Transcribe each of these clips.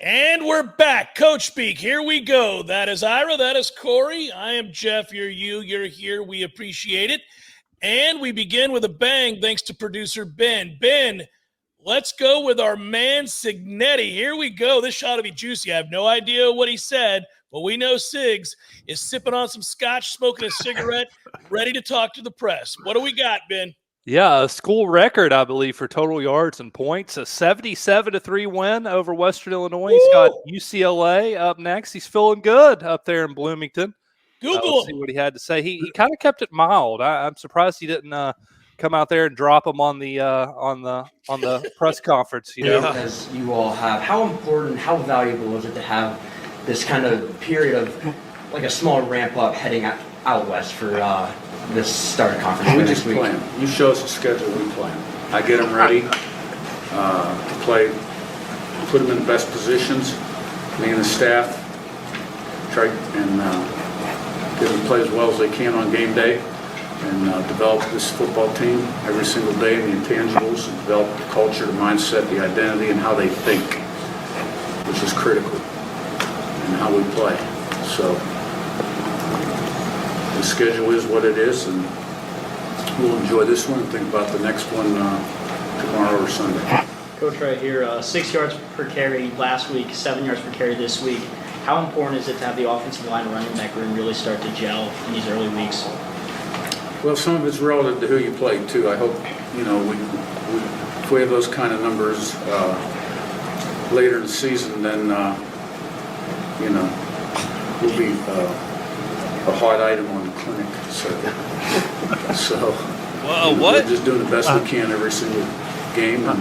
And we're back. Coach Speak. Here we go. That is Ira. That is Corey. I am Jeff. You're you. You're here. We appreciate it. And we begin with a bang thanks to producer Ben. Ben, let's go with our man Cignetti. Here we go. This ought to be juicy. I have no idea what he said, but we know Sigs is sipping on some scotch, smoking a cigarette, ready to talk to the press. What do we got, Ben? Yeah, a school record, I believe, for total yards and points. A 77-3 win over Western Illinois. He's got UCLA up next. He's feeling good up there in Bloomington. Google Let's see what he had to say. He kind of kept it mild. I'm surprised he didn't come out there and drop him on the press conference. You know, as you all have, how important, how valuable is it to have this kind of period of like a small ramp up heading out west for this start of conference? We just plan. You show us a schedule, we plan. I get them ready to play, put them in the best positions. Me and the staff try and get them to play as well as they can on game day, and develop this football team every single day, and the intangibles, and develop the culture, the mindset, the identity, and how they think, which is critical, and how we play. So the schedule is what it is, and we'll enjoy this one and think about the next one tomorrow or Sunday. Coach, right here, 6 yards per carry last week, 7 yards per carry this week. How important is it to have the offensive line and running back room really start to gel in these early weeks? Well, some of it's relative to who you play, too. I hope, if we have those kind of numbers later in the season, then, we'll be a hot item on the clinic. So we're just doing the best we can every single game and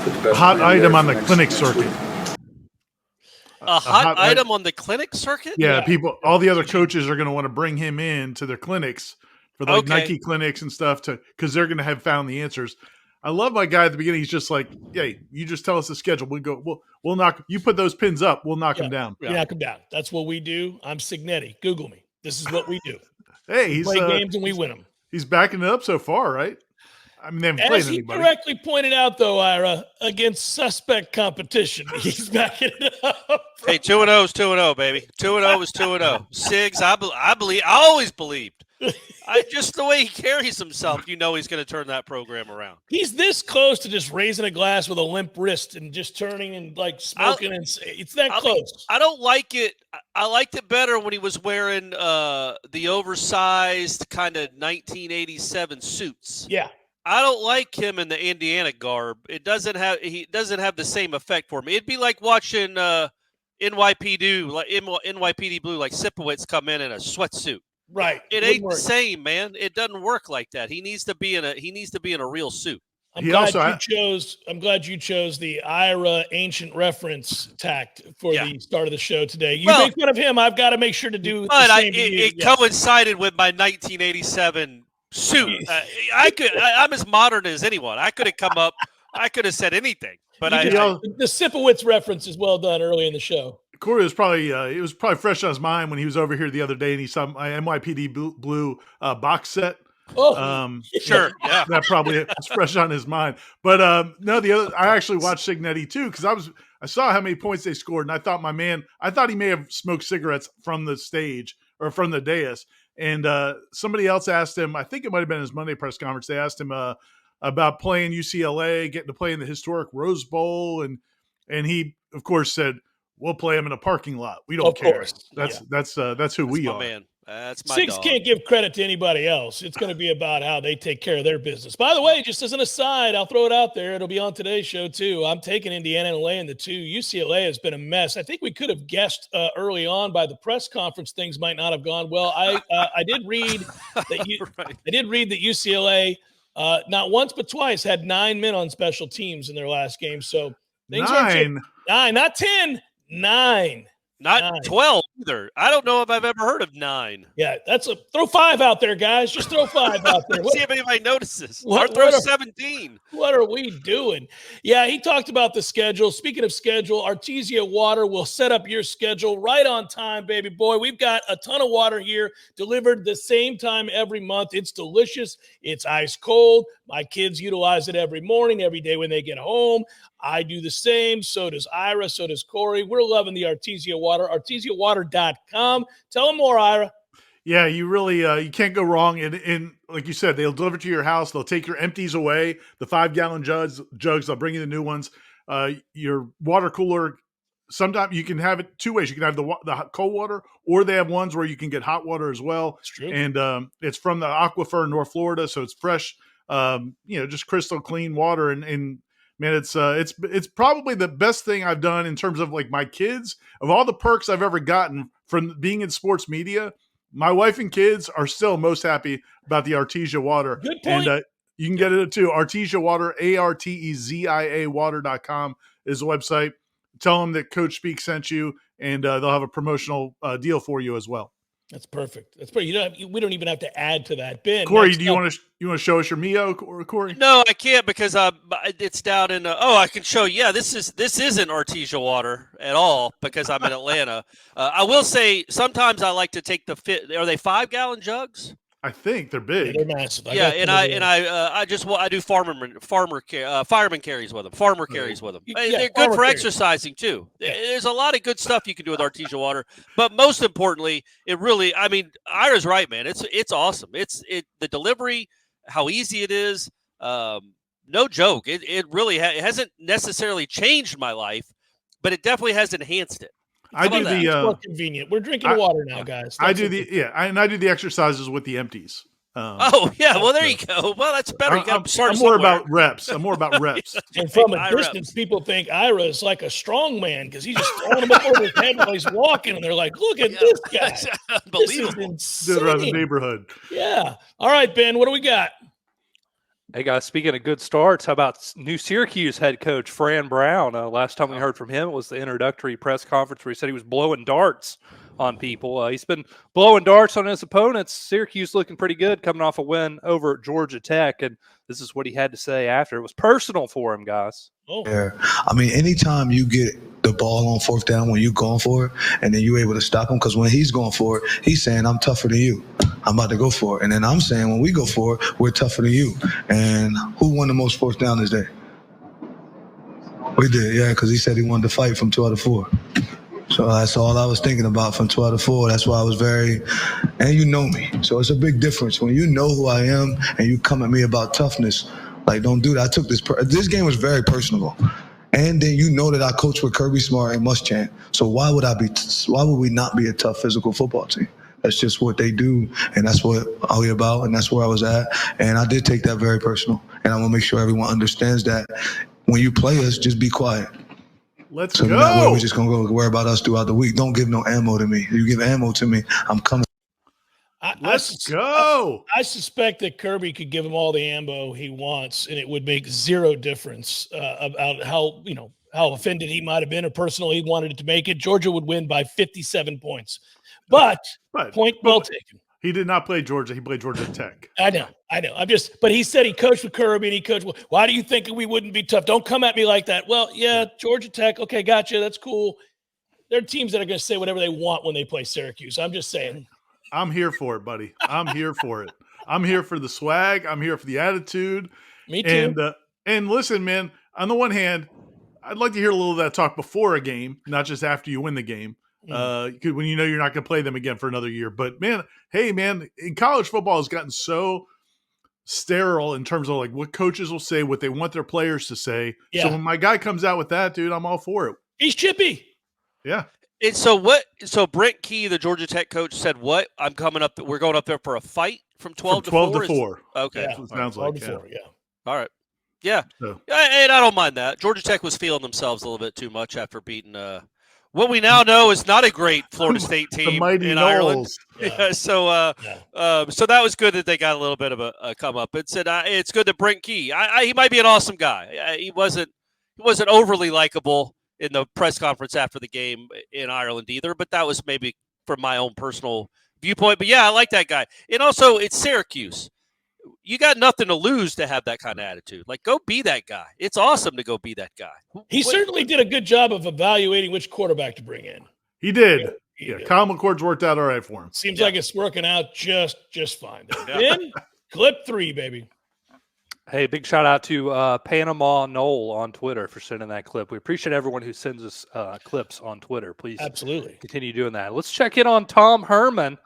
put the best hot item on the clinic circuit. A hot item on the clinic circuit? Yeah, all the other coaches are going to want to bring him in to their clinics for Nike clinics and stuff because they're going to have found the answers. I love my guy at the beginning. He's just like, "Hey, you just tell us the schedule. We'll knock. You put those pins up. We'll knock them down. Yeah, knock them down. That's what we do. I'm Cignetti. Google me. This is what we do. Hey, we play games and we win them. He's backing it up so far, right? I mean, they haven't played anybody. As he correctly pointed out, though, Ira, against suspect competition, he's backing it up. Hey, 2-0 is 2-0, baby. 2-0 is 2-0. Sigs, I always believed. Just the way he carries himself, he's going to turn that program around. He's this close to just raising a glass with a limp wrist and just turning and smoking. It's that close. I don't like it. I liked it better when he was wearing the oversized kind of 1987 suits. Yeah. I don't like him in the Indiana garb. He doesn't have the same effect for me. It'd be like watching NYPD Blue, like Sipowicz come in a sweatsuit. Right. It ain't the same, man. It doesn't work like that. He needs to be in a real suit. I'm glad you chose the Ira ancient reference tact for the start of the show today. You make fun of him. I've got to make sure to do the same. It coincided with my 1987 suit. I'm as modern as anyone. I could have come up. I could have said anything. But the Sipowicz reference is well done early in the show. Corey was probably it was probably fresh on his mind when he was over here the other day and he saw my NYPD Blue box set. Oh, sure, yeah, that probably was fresh on his mind. But I actually watched Cignetti too because I saw how many points they scored and I thought he may have smoked cigarettes from the stage or from the dais. And somebody else asked him, I think it might have been his Monday press conference. They asked him about playing UCLA, getting to play in the historic Rose Bowl, and he of course said, "We'll play them in a parking lot. We don't care." That's who we are. Man. That's my Six dog. Can't give credit to anybody else. It's going to be about how they take care of their business. By the way, just as an aside, I'll throw it out there. It'll be on today's show, too. I'm taking Indiana and laying the 2. UCLA has been a mess. I think we could have guessed early on by the press conference things might not have gone well. I did read that UCLA not once but twice had 9 men on special teams in their last game. So things 9, not 10, 9. Not 12. either. I don't know if I've ever heard of 9. Yeah, throw 5 out there, guys. Just throw 5 out there. See if anybody notices. Or what throw are- 17. What are we doing? Yeah, he talked about the schedule. Speaking of schedule, Artesia Water will set up your schedule right on time, baby boy. We've got a ton of water here delivered the same time every month. It's delicious. It's ice cold. My kids utilize it every morning, every day when they get home. I do the same. So does Ira. So does Corey. We're loving the Artesia Water. ArtesiaWater.com. Tell them more, Ira. Yeah, you really you can't go wrong. And like you said, they'll deliver to your house. They'll take your empties away, the 5-gallon jugs. They'll bring you the new ones. Your water cooler. Sometimes you can have it 2 ways. You can have the cold water, or they have ones where you can get hot water as well. That's true. And it's from the aquifer in North Florida, so it's fresh. Just crystal clean water. And man, it's probably the best thing I've done in terms of like my kids. Of all the perks I've ever gotten from being in sports media, my wife and kids are still most happy about the Artesia Water. Good point. And you can get it too. Artesia Water, Artezia water.com is the website. Tell them that Coach Speak sent you, and they'll have a promotional deal for you as well. That's perfect. That's pretty. We don't even have to add to that. Ben, Corey, do you want to show us your Mio, Corey? No, I can't because it's down in. I can show you. Yeah, this isn't Artesia Water at all because I'm in Atlanta. I will say sometimes I like to take the fit. Are they 5-gallon jugs? I think they're big. They're massive. I do fireman carries with them. Farmer carries with them. They're good for exercising too. Yeah. There's a lot of good stuff you can do with Artesia Water, but most importantly, Ira's right, man. It's awesome. The delivery, how easy it is. No joke. It really it hasn't necessarily changed my life, but it definitely has enhanced it. It's more convenient. We're drinking water now, guys. I do the exercises with the empties. Well, there you go. Well, that's better. I'm more about reps. I'm more about reps. And from a distance, people think Ira is like a strong man because he's just throwing them up over his head while he's walking, and they're like, "Look at this guy! Unbelievable!" This is Around the insane. neighborhood. Yeah. All right, Ben. What do we got? Hey, guys, speaking of good starts, how about new Syracuse head coach Fran Brown? Last time we heard from him, it was the introductory press conference where he said he was blowing darts on people. He's been blowing darts on his opponents. Syracuse looking pretty good, coming off a win over Georgia Tech, and this is what he had to say after. It was personal for him, guys. Oh. Yeah. I mean, anytime you get the ball on 4th down when you're going for it, and then you're able to stop him, because when he's going for it, he's saying, I'm tougher than you. I'm about to go for it. And then I'm saying, when we go for it, we're tougher than you. And who won the most 4th down this day? We did, yeah, because he said he wanted to fight from 2 out of 4. So that's all I was thinking about from 2 out of 4. That's why I was and you know me. So it's a big difference. When you know who I am and you come at me about toughness, like, don't do that. I took this game was very personable. And then you know that I coach with Kirby Smart and Muschamp. So why would we not be a tough physical football team? That's just what they do, and that's what I was about, and that's where I was at. And I did take that very personal. And I want to make sure everyone understands that when you play us, just be quiet. Let's so go. That way we're just going to go worry about us throughout the week. Don't give no ammo to me. If you give ammo to me, I'm coming. Let's go. I suspect that Kirby could give him all the ammo he wants, and it would make zero difference about how offended he might have been or personal he wanted it to make it. Georgia would win by 57 points. But point well taken. He did not play Georgia. He played Georgia Tech. I know. But he said he coached with Kirby and he coached. Well, why do you think we wouldn't be tough? Don't come at me like that. Well, yeah, Georgia Tech. Okay, gotcha. That's cool. There are teams that are going to say whatever they want when they play Syracuse. I'm just saying. I'm here for it, buddy. I'm here for it. I'm here for the swag. I'm here for the attitude. Me too. And listen, man, on the one hand, I'd like to hear a little of that talk before a game, not just after you win the game. When you know you're not going to play them again for another year. But man, in college football has gotten so sterile in terms of like what coaches will say, what they want their players to say. Yeah. So when my guy comes out with that, dude, I'm all for it. He's chippy. Yeah. And so Brent Key, the Georgia Tech coach, said what? We're going up there for a fight from 12 to 4? Okay. Yeah, it sounds like 4, yeah. All right. Yeah. So. And I don't mind that. Georgia Tech was feeling themselves a little bit too much after beating what we now know is not a great Florida State team the mighty in Knowles. Ireland. Yeah. So that was good that they got a little bit of a come up. It said it's good that Brent Key. He might be an awesome guy. He wasn't overly likable in the press conference after the game in Ireland either, but that was maybe from my own personal viewpoint. But yeah, I like that guy. And also, it's Syracuse. You got nothing to lose to have that kind of attitude. Like, go be that guy. It's awesome to go be that guy. He certainly did a good job of evaluating which quarterback to bring in. He did. He did. Kyle McCord's worked out all right for him. Seems like it's working out just fine. Ben, clip 3, baby. Hey, big shout out to Panama Noel on Twitter for sending that clip. We appreciate everyone who sends us clips on Twitter. Please Absolutely continue doing that. Let's check in on Tom Herman.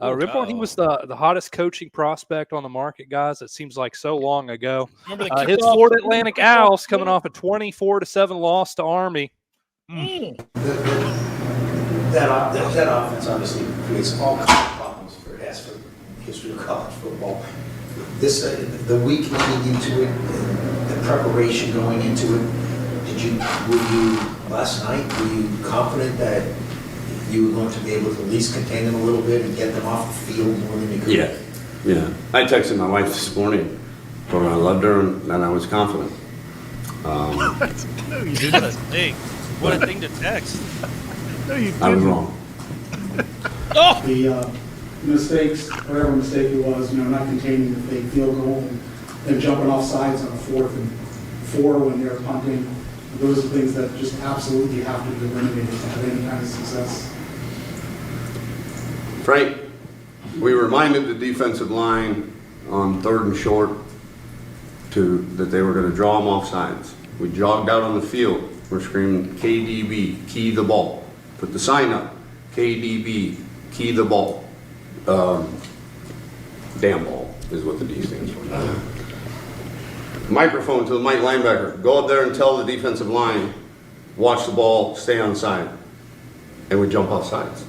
Remember when he was the hottest coaching prospect on the market, guys? It seems like so long ago. His Florida Atlantic Owls coming off a 24-7 loss to Army. That offense obviously creates all kinds of problems for the history of college football. This the week leading into it, the preparation going into it. Were you last night? Were you confident that you were going to be able to at least contain them a little bit and get them off the field more than you could? Yeah. I texted my wife this morning, told her I loved her and I was confident. No, you didn't. What a thing! What a thing to text. No, you didn't. I was wrong. The mistakes, whatever mistake it was, not containing the fake field goal and then jumping off sides on a 4th and 4 when they're punting. Those are things that just absolutely have to be eliminated to have any kind of success. Frank, we reminded the defensive line on 3rd and short that they were going to draw them off sides. We jogged out on the field. We're screaming, KDB, key the ball. Put the sign up, KDB, key the ball. Damn ball is what the D stands for. Microphone to the Mike linebacker. Go up there and tell the defensive line, watch the ball, stay on side. And we jump off sides.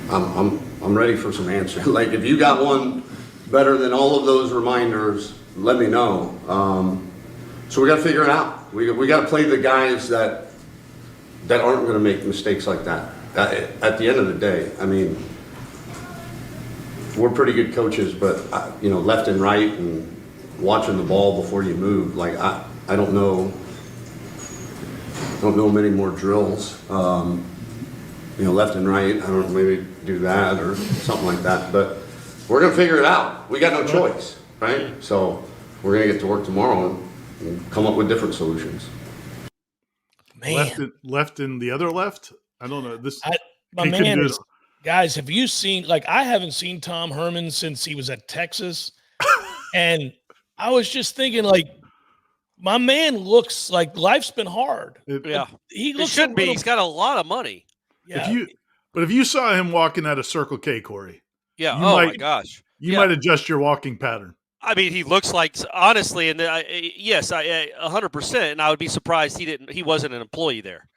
I'm ready for some answers. Like, if you got one better than all of those reminders, let me know. So we got to figure it out. We got to play the guys that aren't going to make mistakes like that. At the end of the day, I mean, we're pretty good coaches, but left and right and watching the ball before you move. Like, I don't know many more drills. Left and right. I don't know, maybe do that or something like that. But we're gonna figure it out. We got no choice, right? So we're gonna get to work tomorrow and come up with different solutions. Man, Left and the other left. I don't know this. My man is, guys, have you seen, I haven't seen Tom Herman since he was at Texas. And I was just thinking, my man looks like life's been hard. He shouldn't be. He's got a lot of money. Yeah. If you saw him walking at a Circle K, Corey. Yeah. My gosh. You might adjust your walking pattern. I mean, he looks like, honestly, and yes, I 100%. And I would be surprised he wasn't an employee there.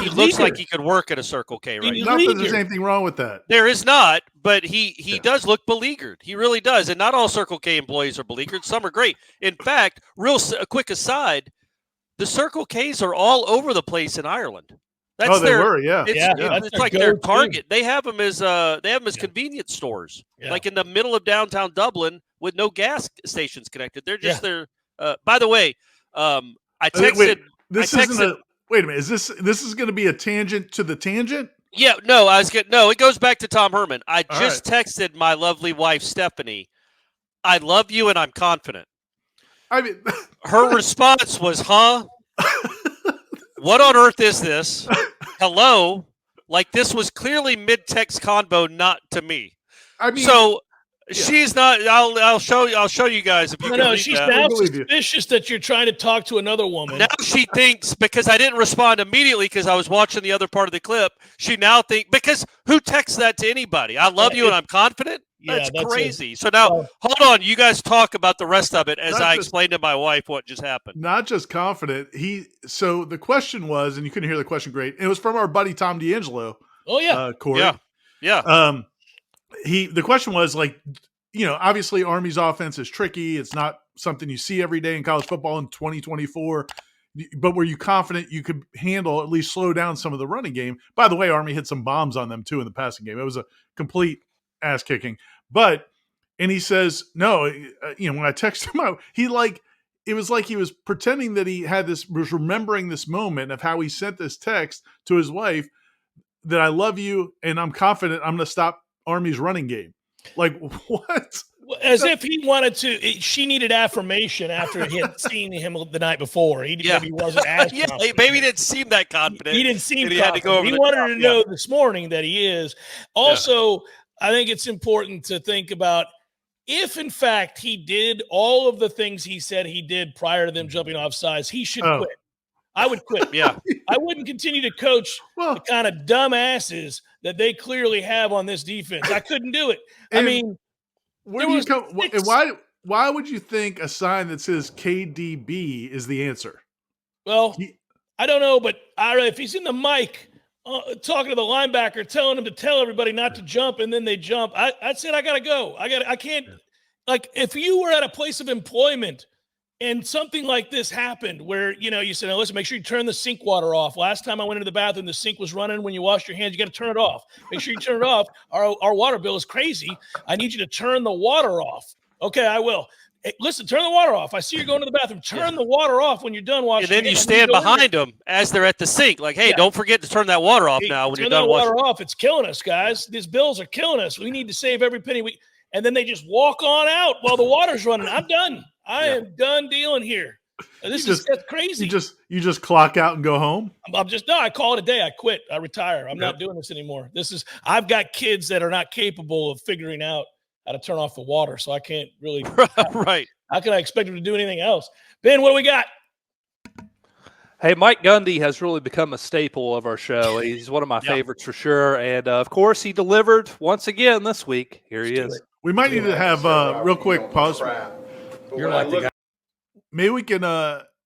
He looks like he could work at a Circle K right now. Not that there's anything wrong with that. There is not, but he does look beleaguered. He really does. And not all Circle K employees are beleaguered. Some are great. In fact, a quick aside, the Circle Ks are all over the place in Ireland. That's they were, yeah. It's like their target. They have them as convenience stores, like in the middle of downtown Dublin with no gas stations connected. They're just by the way, I texted. Wait a minute. Is this going to be a tangent to the tangent? Yeah, no, it goes back to Tom Herman. I just texted my lovely wife, Stephanie. I love you and I'm confident. I mean, her response was, huh? What on earth is this? Hello? Like, this was clearly mid-text convo, not to me. I mean, so she's not. I'll show you guys if you can. No, she's now suspicious that you're trying to talk to another woman. Now she thinks, because I didn't respond immediately because I was watching the other part of the clip. She now thinks, because who texts that to anybody? I love you and I'm confident. That's crazy. So now, hold on. You guys talk about the rest of it as I explained to my wife what just happened. Not just confident. So the question was, and you couldn't hear the question great. It was from our buddy Tom D'Angelo. Oh yeah, Corey. Yeah. The question was obviously Army's offense is tricky. It's not something you see every day in college football in 2024. But were you confident you could handle, at least slow down some of the running game? By the way, Army hit some bombs on them too in the passing game. It was a complete ass kicking. And he says, no, when I texted him out, it was like he was pretending that he was remembering this moment of how he sent this text to his wife that I love you and I'm confident I'm going to stop Army's running game. Like, what? As if he wanted to. She needed affirmation after he had seen him the night before. Maybe wasn't as confident. maybe he didn't seem that confident. He didn't seem He confident. had to go over he the wanted top. her to know this morning that he is. Also, I think it's important to think about if, in fact, he did all of the things he said he did prior to them jumping off sides, he should quit. I would quit. Yeah. I wouldn't continue to coach the kind of dumb-asses that they clearly have on this defense. I couldn't do it. I mean, where do you come? And why would you think a sign that says KDB is the answer? Well, I don't know, but if he's in the mic talking to the linebacker, telling him to tell everybody not to jump, and then they jump, I said I gotta go. I can't. Like, if you were at a place of employment and something like this happened where, you said, listen, make sure you turn the sink water off. Last time I went into the bathroom, the sink was running when you washed your hands. You got to turn it off. Make sure you turn it off. Our water bill is crazy. I need you to turn the water off. Okay, I will. Hey, listen, turn the water off. I see you're going to the bathroom. Turn the water off when you're done washing. And then you stand behind them as they're at the sink. Like, hey, don't forget to turn that water off now when you're done washing. Turn the water off. It's killing us, guys. These bills are killing us. We need to save every penny. And then they just walk on out while the water's running. I'm done. I am done dealing here. That's crazy. You just clock out and go home? I call it a day. I quit. I retire. I'm not doing this anymore. I've got kids that are not capable of figuring out how to turn off the water, so I can't really. Right. How can I expect them to do anything else? Ben, what do we got? Hey, Mike Gundy has really become a staple of our show. He's one of my favorites for sure. And, of course, he delivered once again this week. Here he is. We might need to have real quick pause. You're like the guy. Maybe we can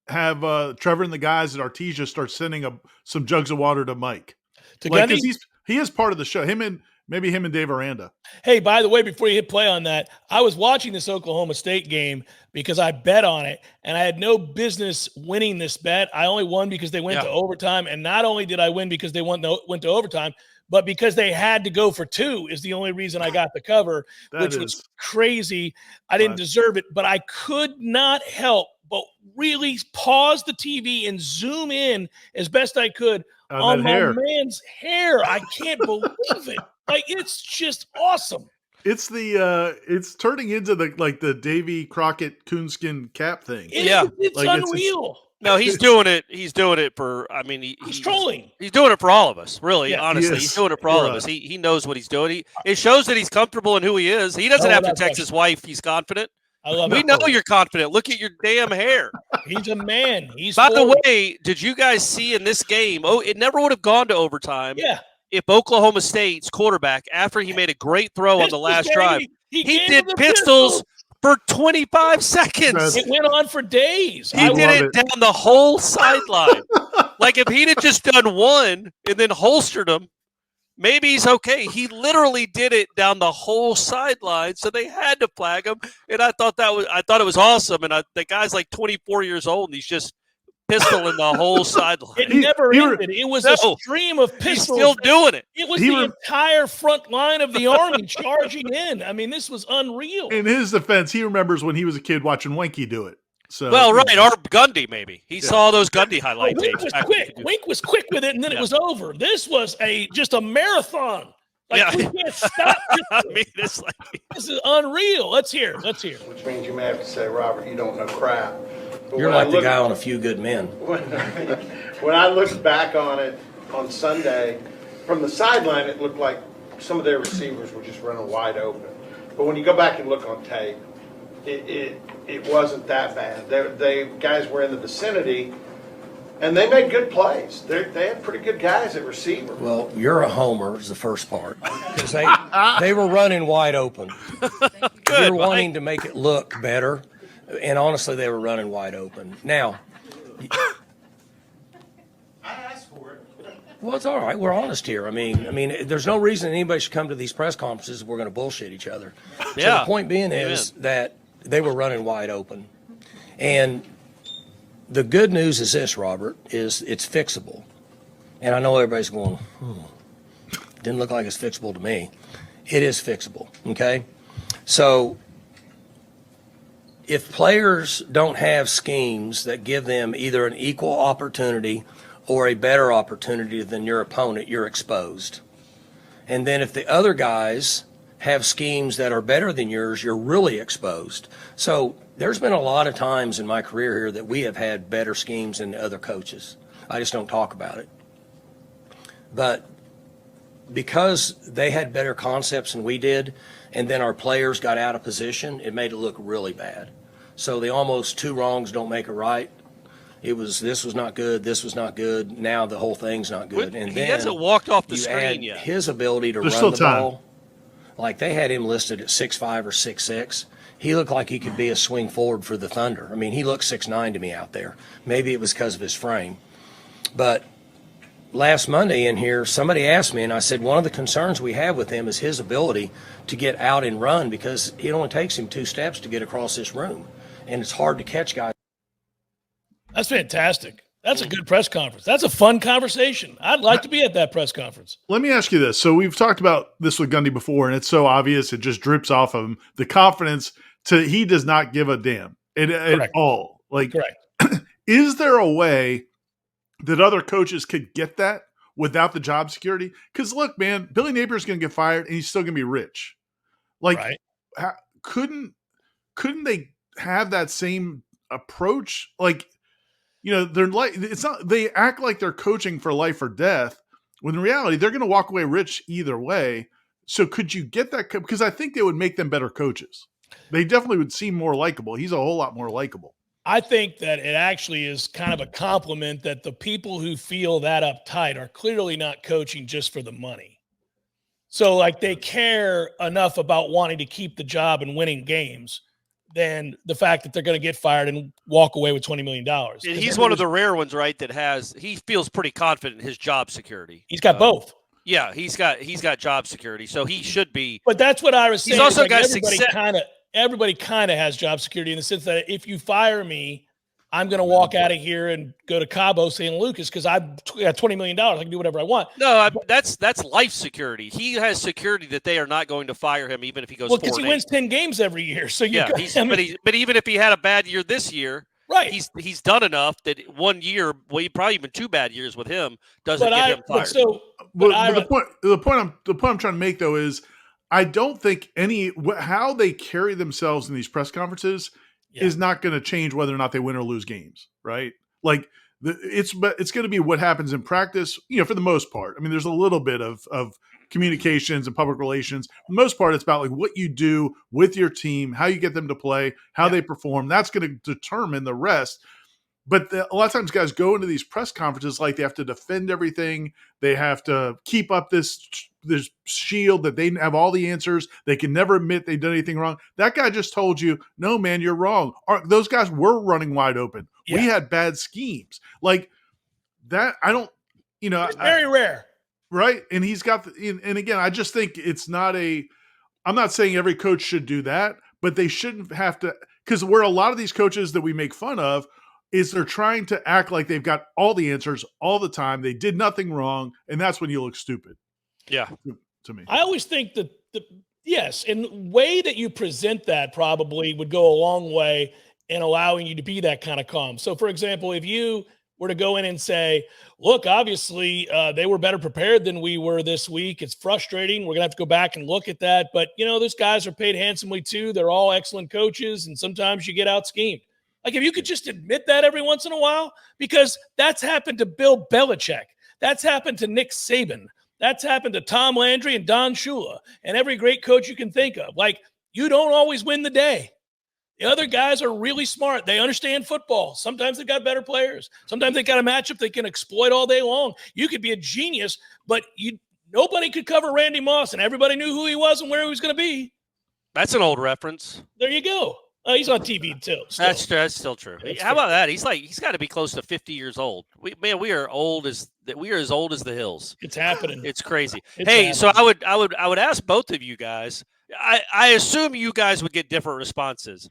have Trevor and the guys at Artesia start sending some jugs of water to Mike. Gundy? He is part of the show. Him and Dave Aranda. Hey, by the way, before you hit play on that, I was watching this Oklahoma State game because I bet on it, and I had no business winning this bet. I only won because they went to overtime, and not only did I win because they went to overtime, but because they had to go for two is the only reason I got the cover, which was crazy. I didn't deserve it, but I could not help but really pause the TV and zoom in as best I could on my man's hair. I can't believe it. Like, it's just awesome. It's it's turning into the Davy Crockett coonskin cap thing. It's unreal. No, he's doing it. He's doing it for. I mean, he's trolling. He's doing it for all of us. Really, honestly, he's doing it for all of us. He knows what he's doing. It shows that he's comfortable in who he is. He doesn't have to text his wife. He's confident. I love it. We know you're confident. Look at your damn hair. He's a man. By the way, did you guys see in this game? Oh, it never would have gone to overtime. Yeah. If Oklahoma State's quarterback, after he made a great throw on the last drive, he did pistols for 25 seconds. It went on for days. He did it down the whole sideline. Like, if he'd have just done one and then holstered him, maybe he's okay. He literally did it down the whole sideline, so they had to flag him. And I thought it was awesome. And the guy's like 24 years old, and he's just pistoling the whole sideline. It never ended. It was a stream of pistols. He's still doing it. It was the entire front line of the Army charging in. I mean, this was unreal. In his defense, he remembers when he was a kid watching Winky do it. So, well, right, or Gundy maybe. He saw those Gundy highlight tapes. Wink was quick with it, and then it was over. This was just a marathon. Like, we can't stop. I mean, this is unreal. Let's hear. Which means you may have to say, Robert, you don't know crap. But you're like the guy on A Few Good Men. When I looked back on it on Sunday, from the sideline, it looked like some of their receivers were just running wide open. But when you go back and look on tape, it wasn't that bad. They guys were in the vicinity, and they made good plays. They had pretty good guys at receiver. Well, you're a homer is the first part, because they were running wide open. You're wanting to make it look better, and honestly, they were running wide open. Now, I asked for it. Well, it's all right. We're honest here. I mean, there's no reason anybody should come to these press conferences if we're going to bullshit each other. So the point being is that they were running wide open. And the good news is this, Robert, is it's fixable. And I know everybody's going, didn't look like it's fixable to me. It is fixable, okay? So if players don't have schemes that give them either an equal opportunity or a better opportunity than your opponent, you're exposed. And then if the other guys have schemes that are better than yours, you're really exposed. So there's been a lot of times in my career here that we have had better schemes than the other coaches. I just don't talk about it. But because they had better concepts than we did, and then our players got out of position, it made it look really bad. So the almost two wrongs don't make a right. It was, this was not good, this was not good, now the whole thing's not good. And he then hasn't walked off the you screen add yet. his ability to There's run still the time. ball. Like they had him listed at 6'5" or 6'6". He looked like he could be a swing forward for the Thunder. I mean, he looked 6'9" to me out there. Maybe it was because of his frame. But last Monday in here, somebody asked me, and I said one of the concerns we have with him is his ability to get out and run, because it only takes him 2 steps to get across this room. And it's hard to catch guys. That's fantastic. That's a good press conference. That's a fun conversation. I'd like to be at that press conference. Let me ask you this. So we've talked about this with Gundy before, and it's so obvious. It just drips off of him. The confidence he does not give a damn at all. Like, Correct. Is there a way that other coaches could get that without the job security? Because look, man, Billy Napier's going to get fired, and he's still going to be rich. Like, couldn't they have that same approach? Like, they're like, it's not, they act like they're coaching for life or death, when in reality, they're going to walk away rich either way. So could you get that? Because I think they would make them better coaches. They definitely would seem more likable. He's a whole lot more likable. I think that it actually is kind of a compliment that the people who feel that uptight are clearly not coaching just for the money. So like they care enough about wanting to keep the job and winning games than the fact that they're going to get fired and walk away with $20 million. And he's one of the rare ones, right, that he feels pretty confident in his job security. He's got both. Yeah, he's got job security, so he should be. But that's what I was saying. He's also like got everybody kind of has job security in the sense that if you fire me, I'm going to walk out of here and go to Cabo San Lucas because I've got $20 million. I can do whatever I want. No, that's life security. He has security that they are not going to fire him even if he goes 4-8. Well, because he wins 10 games every year. So but even if he had a bad year this year, right, he's done enough that 1 year, well, probably even 2 bad years with him doesn't get him fired. The point I'm trying to make though is I don't think how they carry themselves in these press conferences is not going to change whether or not they win or lose games, right? Like it's going to be what happens in practice, for the most part. I mean, there's a little bit of communications and public relations. For the most part, it's about like what you do with your team, how you get them to play, how they perform. That's going to determine the rest. But a lot of times guys go into these press conferences like they have to defend everything. They have to keep up this shield that they have all the answers. They can never admit they've done anything wrong. That guy just told you, no, man, you're wrong. Those guys were running wide open. Yeah. We had bad schemes. Like that, I don't, it's very rare. Right. And he's got, and again, I just think it's not I'm not saying every coach should do that, but they shouldn't have to, because where a lot of these coaches that we make fun of is they're trying to act like they've got all the answers all the time. They did nothing wrong, and that's when you look stupid. Yeah. To me. I always think that yes, and the way that you present that probably would go a long way in allowing you to be that kind of calm. So, for example, if you were to go in and say, look, obviously they were better prepared than we were this week. It's frustrating. We're going to have to go back and look at that. But, those guys are paid handsomely too. They're all excellent coaches, and sometimes you get out-schemed. Like, if you could just admit that every once in a while, because that's happened to Bill Belichick. That's happened to Nick Saban. That's happened to Tom Landry and Don Shula and every great coach you can think of. Like, you don't always win the day. The other guys are really smart. They understand football. Sometimes they've got better players. Sometimes they got a matchup they can exploit all day long. You could be a genius, but nobody could cover Randy Moss, and everybody knew who he was and where he was going to be. That's an old reference. There you go. He's on TV too. That's still true. How about that? He's got to be close to 50 years old. We are as old as the hills. It's happening. It's crazy. Happening. So I would ask both of you guys. I assume you guys would get different responses.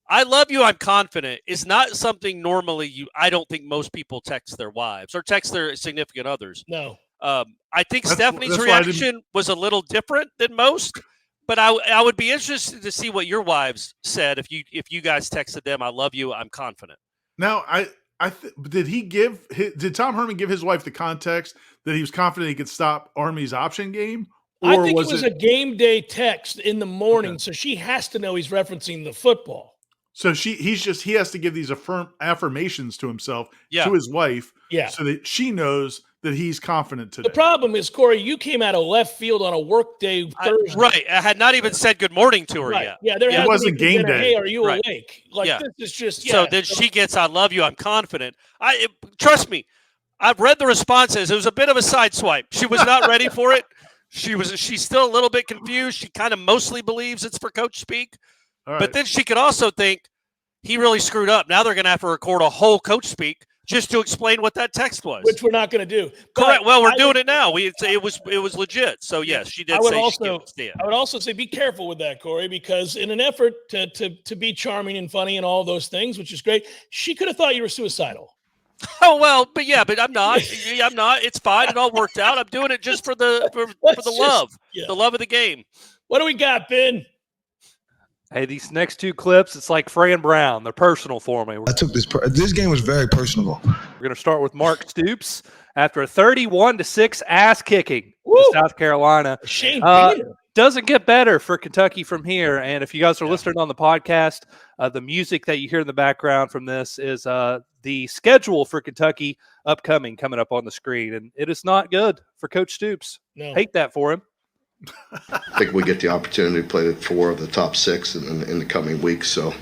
I love you. I'm confident. It's not something normally I don't think most people text their wives or text their significant others. No. I think Stephanie's reaction was a little different than most. But I would be interested to see what your wives said if you guys texted them, I love you, I'm confident. Now, Did Tom Herman give his wife the context that he was confident he could stop Army's option game? I think it was a game day text in the morning, Okay. so she has to know he's referencing the football. So he has to give these affirmations to himself, Yeah. to his wife, Yeah. so that she knows that he's confident today. The problem is, Corey, you came out of left field on a work day Thursday. Right. I had not even said good morning to her Right. yet. Yeah, there It wasn't game day. Hey, are you Right. awake? Like Yeah. this is just So then she gets, I love you, I'm confident. Trust me, I've read the responses. It was a bit of a sideswipe. She was not ready for it. She's still a little bit confused. She kind of mostly believes it's for coach speak. All right. But then she could also think he really screwed up. Now they're going to have to record a whole coach speak just to explain what that text was. which we're not going to do. Correct. But Well, we're I doing would- it now. It was legit. So yes, she did I would say she also can't stand. I would also say be careful with that, Corey, because in an effort to be charming and funny and all those things, which is great, she could have thought you were suicidal. Oh well, but I'm not. I'm not. It's fine. It all worked out. I'm doing it just for the love, the love of the game. What do we got, Ben? Hey, these next two clips, it's like Fran Brown. They're personal for me. I took this game was very personable. We're going to start with Mark Stoops after a 31-6 ass kicking to South Carolina. Shane Doesn't get better for Kentucky from here. And if you guys are listening on the podcast, the music that you hear in the background from this is the schedule for Kentucky coming up on the screen. And it is not good for Coach Stoops. No. Hate that for him. I think we get the opportunity to play 4 of the top 6 in the coming weeks, so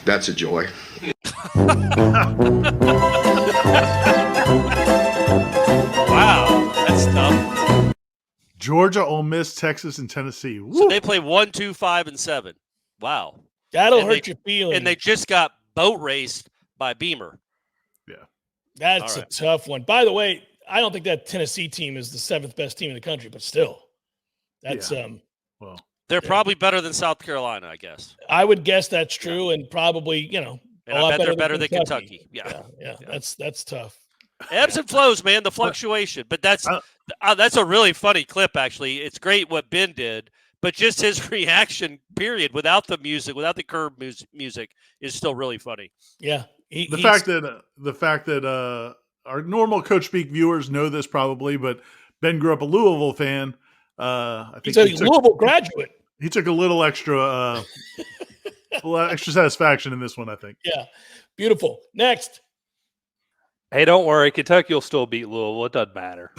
that's a joy. Wow, that's tough. Georgia, Ole Miss, Texas, and Tennessee. Woo. So they play 1, 2, 5, and 7. Wow, That'll hurt your feelings. And they just got boat raced by Beamer. Yeah, that's a tough one. By the way, I don't think that Tennessee team is the 7th best team in the country, but still, that's well, they're probably better than South Carolina, I guess. I would guess that's true, and probably And a I lot bet they're better than Kentucky. Yeah. That's tough. Ebbs and flows, man. The fluctuation, but that's a really funny clip. Actually, it's great what Ben did, but just his reaction, period, without the music, without the curb music, is still really funny. Yeah, the fact that our normal Coach Speak viewers know this probably, but Ben grew up a Louisville fan. I think he's a Louisville graduate. He took a little extra satisfaction in this one, I think. Yeah, beautiful. Next. Hey, don't worry. Kentucky will still beat Louisville. It doesn't matter.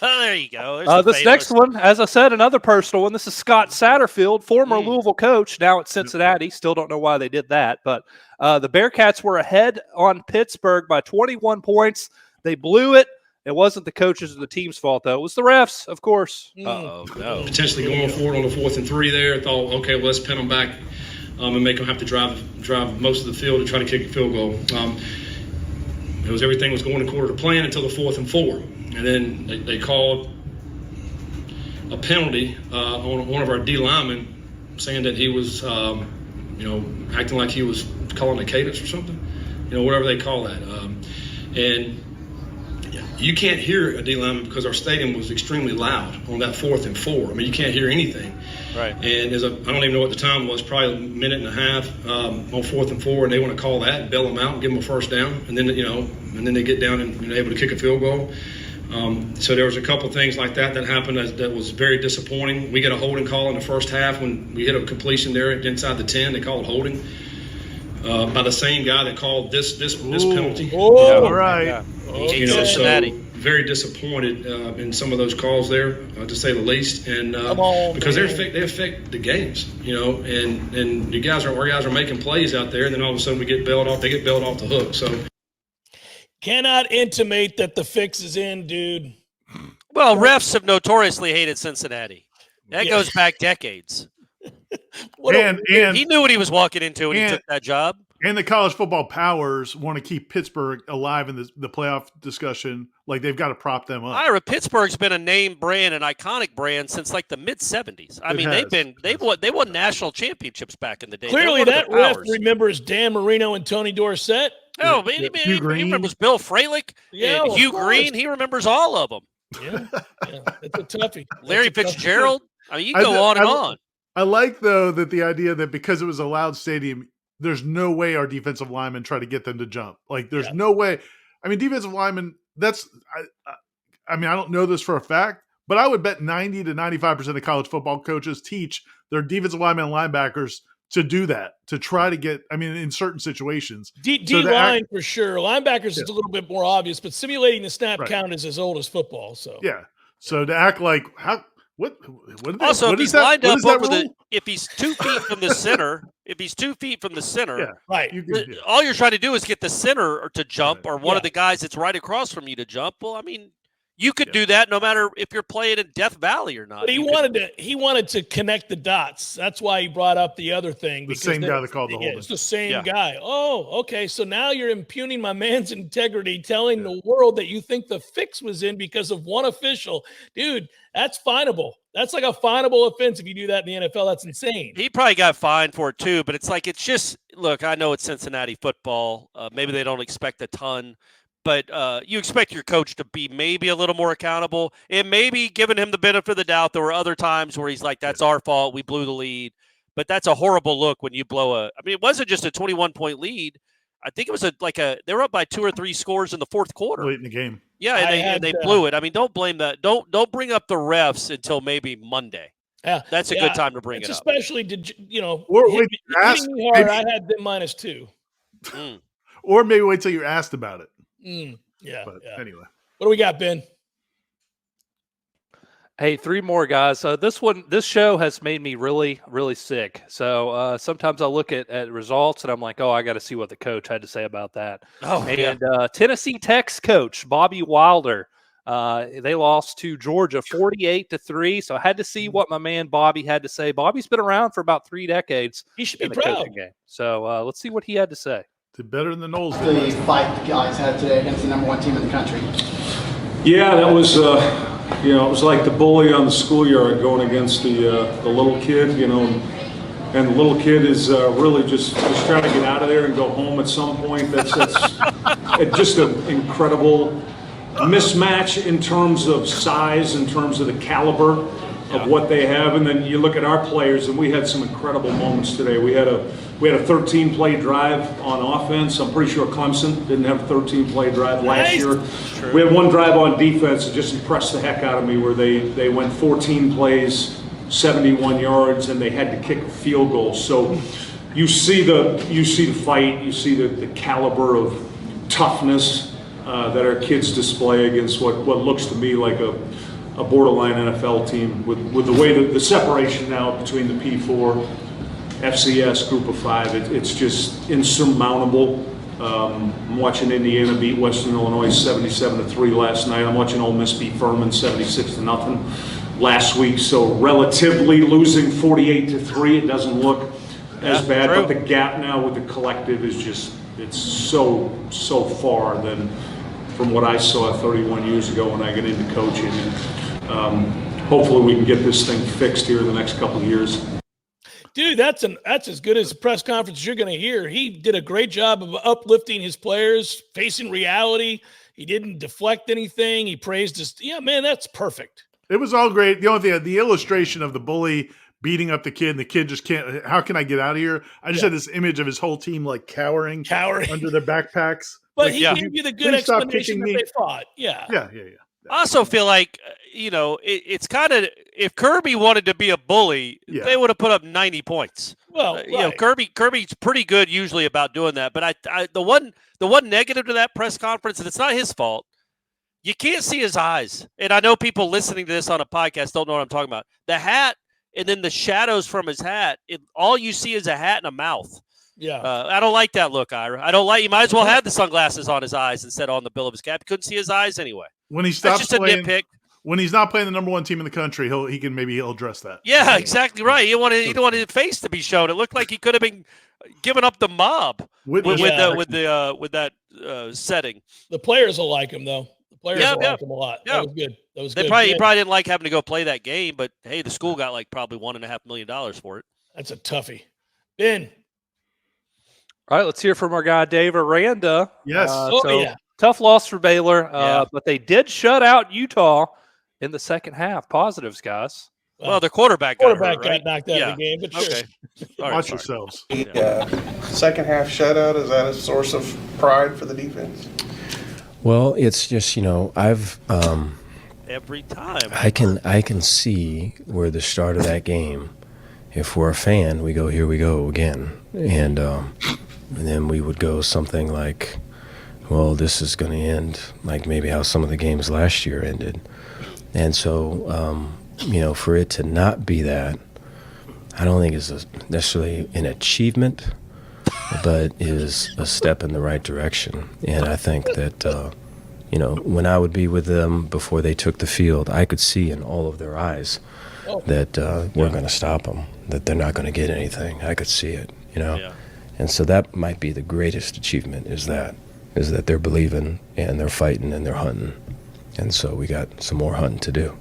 There you go. This next one, as I said, another personal one. This is Scott Satterfield, former Louisville coach, now at Cincinnati. Still don't know why they did that. But the Bearcats were ahead on Pittsburgh by 21 points. They blew it. It wasn't the coaches or the team's fault, though. It was the refs, of course. Uh-oh, no. Potentially going forward on the 4th and 3 there. Thought, okay, well, let's pin them back and make them have to drive most of the field to try to kick a field goal. Everything was going according to plan until the 4th and 4. And then they called a penalty on one of our D linemen, saying that he was, acting like he was calling a cadence or something, whatever they call that. And you can't hear a D lineman because our stadium was extremely loud on that 4th and 4. I mean, you can't hear anything. Right. And I don't even know what the time was, probably a minute and a half on 4th and 4, and they want to call that and bail them out and give them a first down, and then they get down and able to kick a field goal. So there was a couple things like that happened that was very disappointing. We get a holding call in the first half when we hit a completion there inside the 10. They called holding by the same guy that called this penalty. Oh, all right. Cincinnati. Very disappointed in some of those calls there, to say the least, and because they affect the games, and our guys are making plays out there, and then all of a sudden we get bailed off. They get bailed off the hook. So cannot intimate that the fix is in, dude. Well, refs have notoriously hated Cincinnati. That goes back decades. He knew what he was walking into when he took that job. And the college football powers want to keep Pittsburgh alive in the playoff discussion. Like, they've got to prop them up. Ira, Pittsburgh's been a name brand, an iconic brand since like the mid '70s. I mean, they won national championships back in the day. Clearly, that ref remembers Dan Marino and Tony Dorsett. Oh, he remembers Bill Fralick, and Hugh Green. He remembers all of them. Yeah, it's a toughie. Larry Fitzgerald. I mean, you go on and on. I like, though, that the idea that because it was a loud stadium, there's no way our defensive linemen try to get them to jump. Like, there's no way. I mean, defensive linemen, I mean, I don't know this for a fact, but I would bet 90 to 95% of college football coaches teach their defensive linemen and linebackers to do that, to try to get, I mean, in certain situations. D-line for sure. Linebackers is a little bit more obvious, but simulating the snap count is as old as football. So so to act like, what also, if he's that, lined up over if he's 2 feet from the center, right. All you're trying to do is get the center to jump or one of the guys that's right across from you to jump. Well, I mean, you could do that no matter if you're playing in Death Valley or not. But he wanted to connect the dots. That's why he brought up the other thing. The same guy that called the holding. It's the same guy. Oh, okay. So now you're impugning my man's integrity, telling the world that you think the fix was in because of one official. Dude, that's finable. That's like a finable offense if you do that in the NFL. That's insane. He probably got fined for it too, but it's just, look, I know it's Cincinnati football. Maybe they don't expect a ton. But you expect your coach to be maybe a little more accountable and maybe giving him the benefit of the doubt. There were other times where he's like, that's our fault. We blew the lead. But that's a horrible look when you blow it wasn't just a 21-point lead. I think it was they were up by 2 or 3 scores in the fourth quarter. Late in the game. Yeah, and they blew it. I mean, don't blame that. Don't bring up the refs until maybe Monday. Yeah, that's a good time to bring it up. Especially, hitting me hard, I had them -2. Or maybe wait till you're asked about it. But anyway, what do we got, Ben? Hey, 3 more guys. This show has made me really, really sick. So sometimes I look at results and I'm like, oh, I got to see what the coach had to say about that. Tennessee Tech's coach Bobby Wilder, they lost to Georgia 48-3. So I had to see what my man Bobby had to say. Bobby's been around for about 3 decades. He should be proud. Game. So let's see what he had to say. Did better than the Knowles. The fight the guys had today against the #1 team in the country. Yeah, that was, it was like the bully on the schoolyard going against the little kid, and the little kid is really just trying to get out of there and go home at some point. That's just an incredible mismatch in terms of size, in terms of the caliber of what they have, and then you look at our players, and we had some incredible moments today. We had a 13-play drive on offense. I'm pretty sure Clemson didn't have a 13-play drive last year. We had one drive on defense that just impressed the heck out of me, where they went 14 plays, 71 yards, and they had to kick a field goal. So you see the fight, you see the caliber of toughness that our kids display against what looks to me like a borderline NFL team, with the way that the separation now between the P4 FCS group of 5, it's just insurmountable. I'm watching Indiana beat Western Illinois 77-3 last night. I'm watching Ole Miss beat Furman 76-0 last week. So relatively losing 48-3, it doesn't look as bad. But the gap now with the collective is it's so far than from what I saw 31 years ago when I got into coaching. And hopefully we can get this thing fixed here in the next couple of years. Dude, that's as good as a press conference you're going to hear. He did a great job of uplifting his players, facing reality. He didn't deflect anything. He praised his – yeah, man, that's perfect. It was all great. The only thing, the illustration of the bully beating up the kid, and the kid just can't – how can I get out of here? I just had this image of his whole team like cowering under their backpacks. But he gave you the good explanation that they fought. Yeah. Yeah. I also feel like, it's kind of, if Kirby wanted to be a bully, they would have put up 90 points. Well, Kirby's pretty good usually about doing that. But the one negative to that press conference, and it's not his fault, you can't see his eyes. And I know people listening to this on a podcast don't know what I'm talking about. The hat and then the shadows from his hat, all you see is a hat and a mouth. Yeah. I don't like that look, Ira. I don't like, you might as well have the sunglasses on his eyes instead on the bill of his cap. You couldn't see his eyes anyway. When he stops playing, a nitpick. When he's not playing the #1 team in the country, he'll address that. Yeah, exactly right. You don't want his face to be shown. It looked like he could have been giving up the mob with that setting. The players will like him though. The players will like him a lot. Yeah. That was good. That was good. He probably didn't like having to go play that game, but hey, the school got like probably $1.5 million for it. That's a toughie. Ben. All right, let's hear from our guy Dave Aranda. Yes. Tough loss for Baylor, but they did shut out Utah in the second half. Positives, guys. Well, the quarterback got knocked out of the game, but sure. Okay. All right, Watch sorry. yourselves. Second half shutout, is that a source of pride for the defense? Well, it's just, I've Every time. I can see where the start of that game, if we're a fan, we go, here we go again. And then we would go something like, well, this is going to end like maybe how some of the games last year ended. And so, for it to not be that, I don't think is necessarily an achievement, but is a step in the right direction. And I think that, when I would be with them before they took the field, I could see in all of their eyes that we're going to stop them, that they're not going to get anything. I could see it, Yeah. And so that might be the greatest achievement is that they're believing and they're fighting and they're hunting. And so we got some more hunting to do.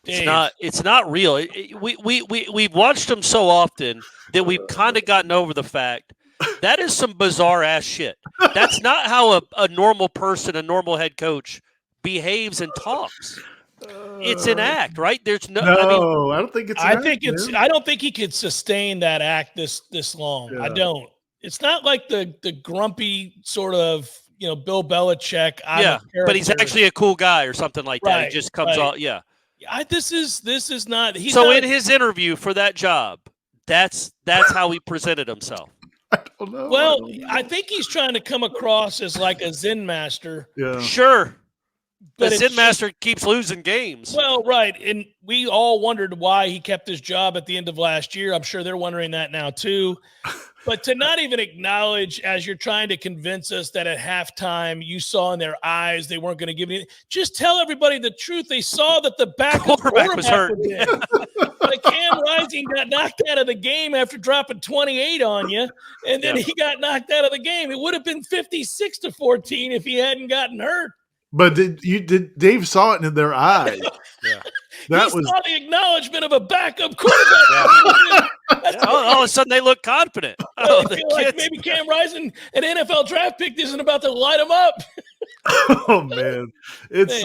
It's not real. We've watched them so often that we've kind of gotten over the fact that is some bizarre ass shit. That's not how a normal person, a normal head coach behaves and talks. It's an act, right? There's no. I don't think it's. I don't think he could sustain that act this long. Yeah. I don't. It's not like the grumpy sort of Bill Belichick. But he's actually a cool guy or something like that. Right, He just comes off. Yeah. This is not. He's so not, in his interview for that job, that's how he presented himself. Well, I think he's trying to come across as like a Zen master. Yeah. Sure. But the Zen master keeps losing games. Well, right. And we all wondered why he kept his job at the end of last year. I'm sure they're wondering that now too. But to not even acknowledge as you're trying to convince us that at halftime you saw in their eyes they weren't going to give you – just tell everybody the truth. They saw that the quarterback was hurt. Like Cam Rising got knocked out of the game after dropping 28 on you, and then he got knocked out of the game. It would have been 56-14 if he hadn't gotten hurt. But Dave saw it in their eyes. Saw the acknowledgement of a backup quarterback. All of a sudden, they look confident. I feel like maybe Cam Rising, an NFL draft pick, isn't about to light him up. Oh man, it's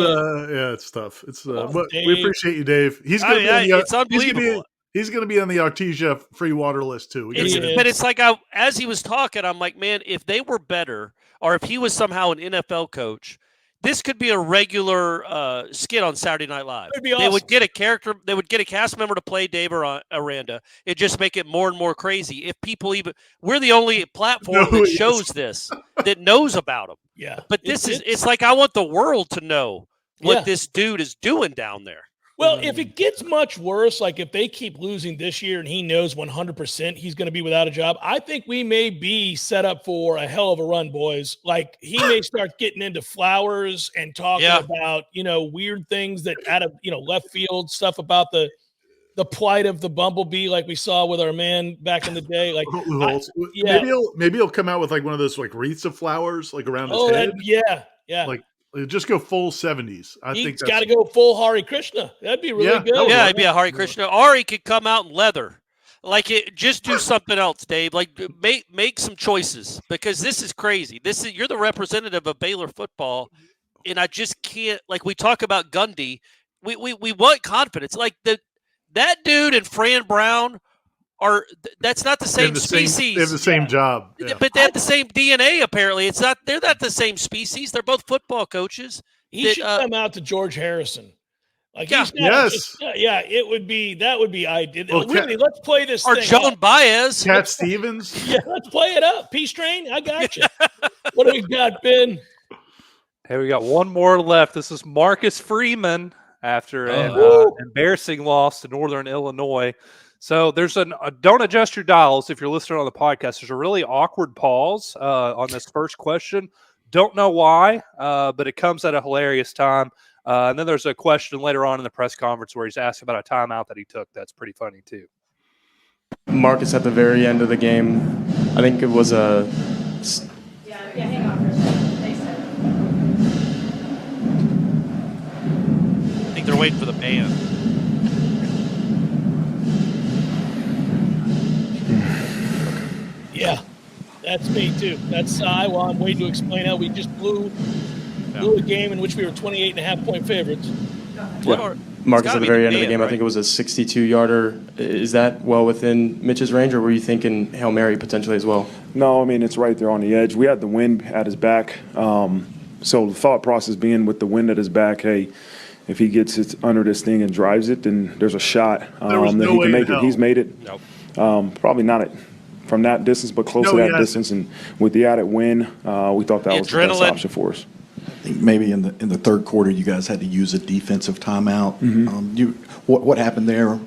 tough. It's but we appreciate you, Dave. He's going to be it's unbelievable. He's going to be on the Artesia free water list too. But it's like as he was talking, I'm like, man, if they were better, or if he was somehow an NFL coach, this could be a regular skit on Saturday Night Live. It'd be awesome. They would get a character. They would get a cast member to play Dave Aranda. It'd just make it more and more crazy. If people we're the only platform that shows this, that knows about him. Yeah. But it's like I want the world to know what this dude is doing down there. Well, if it gets much worse, like if they keep losing this year and he knows 100% he's going to be without a job, I think we may be set up for a hell of a run, boys. Like he may start getting into Flowers and talking about, weird things that out of, left field stuff about the plight of the bumblebee, like we saw with our man back in the day. Like, maybe he'll come out with like one of those like wreaths of flowers like around his head. Yeah. Like just go full 70s. I think he's got to go full Hare Krishna. That'd be really good. Yeah, it'd be a Hare Krishna. Or he could come out in leather. Like just do something else, Dave. Like make some choices because this is crazy. You're the representative of Baylor football, and I just can't. Like we talk about Gundy, we want confidence. Like that dude and Fran Brown that's not the same species. They have the same job. Yeah. But they have the same DNA, apparently. They're not the same species. They're both football coaches. He should come out to George Harrison. Like yes. That would be ideal. Well, really, let's play this or thing. Joan Baez. Cat Stevens. Yeah, let's play it up. Peace Train, I got you. What do we got, Ben? Hey, we got one more left. This is Marcus Freeman after an embarrassing loss to Northern Illinois. So there's don't adjust your dials if you're listening on the podcast. There's a really awkward pause on this first question. Don't know why, but it comes at a hilarious time. And then there's a question later on in the press conference where he's asked about a timeout that he took. That's pretty funny too. Marcus at the very end of the game, I think it was a... Yeah, hang on for a second. Thanks, Ted. I think they're waiting for the band. Yeah, that's me too. That's I'm waiting to explain how we just blew a game in which we were 28.5-point favorites. Marcus at the very end of the man, game, right? I think it was a 62-yarder. Is that well within Mitch's range, or were you thinking Hail Mary potentially as well? No, I mean, it's right there on the edge. We had the wind at his back. So the thought process being with the wind at his back, hey, if he gets it under this thing and drives it, then there's a shot that he can make it. He's made it. Nope. Probably not from that distance, but close to that distance. And with the added wind, we thought that was the best option for us. I think maybe in the third quarter, you guys had to use a defensive timeout. What happened there?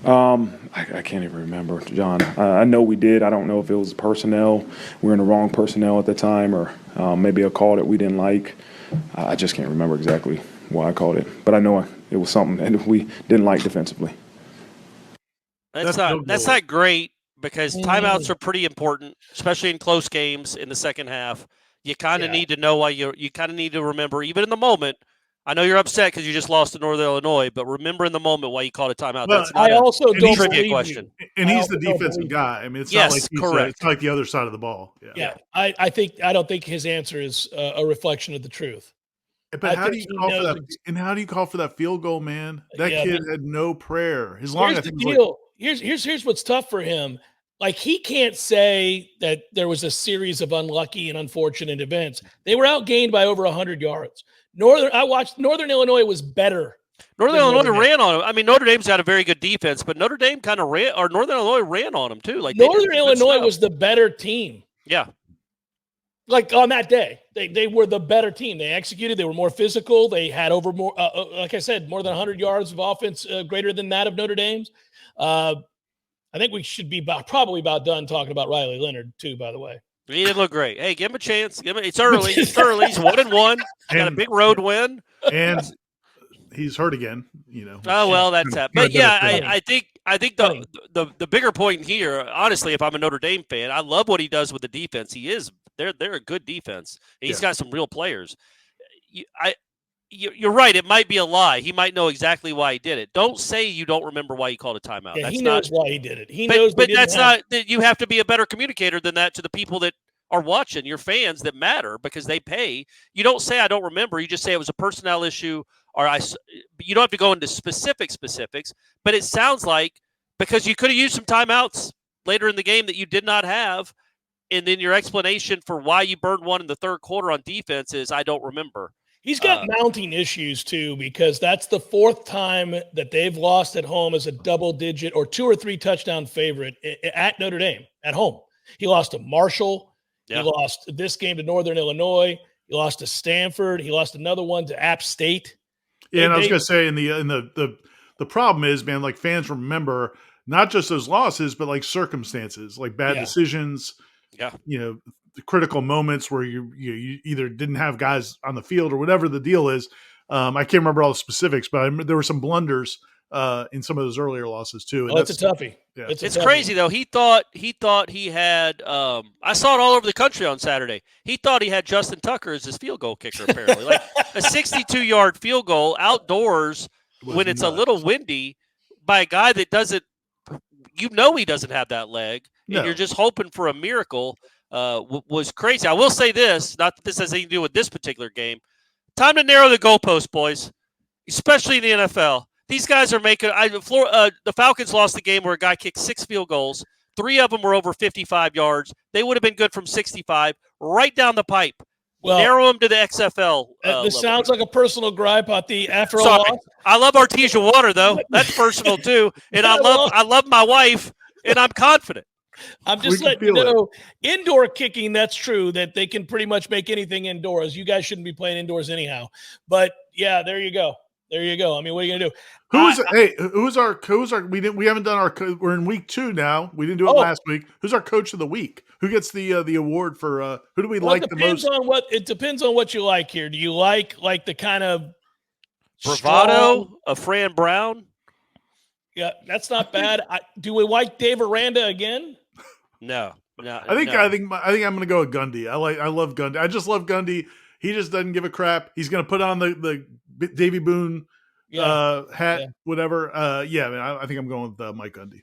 I can't even remember, John. I know we did. I don't know if it was personnel. We were in the wrong personnel at the time, or maybe a call that we didn't like. I just can't remember exactly why I called it, but I know it was something that we didn't like defensively. That's not great, because timeouts are pretty important, especially in close games in the second half. You kind of need to know why you kind of need to remember, even in the moment. I know you're upset because you just lost to Northern Illinois, but remember in the moment why you called a timeout. Well, That's not a trivia question. And he's the defensive guy. I mean, it's not like correct. It's like the other side of the ball. Yeah. I don't think his answer is a reflection of the truth. But how do you call for that? And how do you call for that field goal, man? That kid had no prayer. His long, here's I think, the deal. Here's what's tough for him. Like, he can't say that there was a series of unlucky and unfortunate events. They were outgained by over 100 yards. I watched Northern Illinois was better. Northern Illinois ran on him. I mean, Notre Dame's got a very good defense, but Notre Dame kind of ran, or Northern Illinois ran on them too. Like, Northern Illinois was the better team. Yeah. Like, on that day, they were the better team. They executed. They were more physical. They had over more, like I said, more than 100 yards of offense, greater than that of Notre Dame's. I think we should be probably about done talking about Riley Leonard too, by the way. He didn't look great. Hey, give him a chance. It's early. It's early. He's 1-1. Got a big road win. And he's hurt again, Oh, well, that's that. But yeah, I think the bigger point here, honestly, if I'm a Notre Dame fan, I love what he does with the defense. They're a good defense. He's got some real players. You're right. It might be a lie. He might know exactly why he did it. Don't say you don't remember why he called a timeout. Yeah, he knows why he did it. He knows. But that's not. You have to be a better communicator than that to the people that are watching, your fans that matter, because they pay. You don't say I don't remember. You just say it was a personnel issue, or you don't have to go into specifics. But it sounds like, because you could have used some timeouts later in the game that you did not have, and then your explanation for why you burned one in the third quarter on defense is I don't remember. He's got mounting issues too, because that's the fourth time that they've lost at home as a double-digit or 2 or 3 touchdown favorite at Notre Dame at home. He lost to Marshall. Yeah. He lost this game to Northern Illinois. He lost to Stanford. He lost another one to App State. Yeah, and I was going to say, the problem is, man, like, fans remember not just those losses, but like circumstances, like bad decisions. Yeah, the critical moments where you either didn't have guys on the field or whatever the deal is. I can't remember all the specifics, but there were some blunders in some of those earlier losses too. And it's a toughie. Yeah. It's crazy though. He thought he had. I saw it all over the country on Saturday. He thought he had Justin Tucker as his field goal kicker. Apparently, like a 62-yard field goal outdoors when it's a little windy by a guy that doesn't. He doesn't have that leg, and you're just hoping for a miracle. Was crazy. I will say this, not that this has anything to do with this particular game. Time to narrow the goalpost, boys, especially in the NFL. These guys are making the Falcons lost the game where a guy kicked 6 field goals. 3 of them were over 55 yards. They would have been good from 65, right down the pipe. Well, narrow them to the XFL. This sounds like a personal gripe after a Sorry. loss. I love Artesia water, though. That's personal, too. And I love my wife, and I'm confident. I'm just letting you know, indoor kicking, that's true, that they can pretty much make anything indoors. You guys shouldn't be playing indoors anyhow. But, yeah, there you go. I mean, what are you going to do? Who's our we haven't done we're in week 2 now. We didn't do it last week. Who's our coach of the week? Who gets the award for who do we like the most? It depends on what you like here. Do you like the kind of bravado of Fran Brown? Yeah, that's not bad. Do we like Dave Aranda again? No. I think I'm going to go with Gundy. I love Gundy. I just love Gundy. He just doesn't give a crap. He's going to put on the Davy Boone hat, whatever. I think I'm going with Mike Gundy.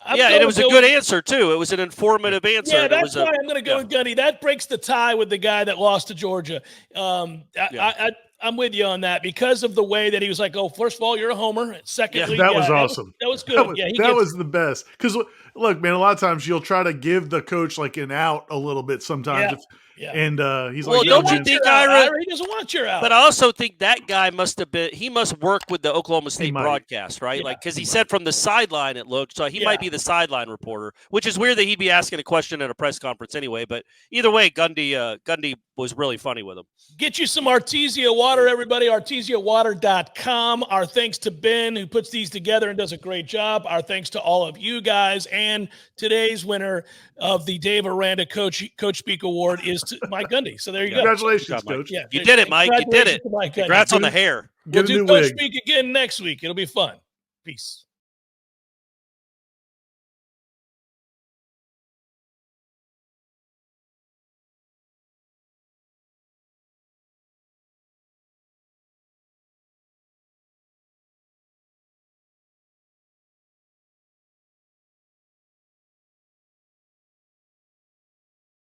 And it was a good answer too. It was an informative answer. Yeah, that's why I'm going to go with Gundy. That breaks the tie with the guy that lost to Georgia. I I'm with you on that because of the way that he was like, "Oh, first of all, you're a homer. Secondly, that was awesome. That was good. That was the best. Because look, man, a lot of times you'll try to give the coach like an out a little bit sometimes. And he's well, like, don't you think, Ira? He doesn't want your out. But I also think that guy must work with the Oklahoma State broadcast, right? Like, because he said from the sideline it looked, so he might be the sideline reporter, which is weird that he'd be asking a question at a press conference anyway. But either way, Gundy was really funny with him. Get you some Artesia water, everybody. ArtesiaWater.com. Our thanks to Ben, who puts these together and does a great job. Our thanks to all of you guys. And today's winner of the Dave Aranda Coach Speak Award is Mike Gundy. So there you go. Congratulations, Coach. Yeah, you did it, Mike. You did it. Congrats on the hair. We'll do Coach Speak again next week. It'll be fun. Peace.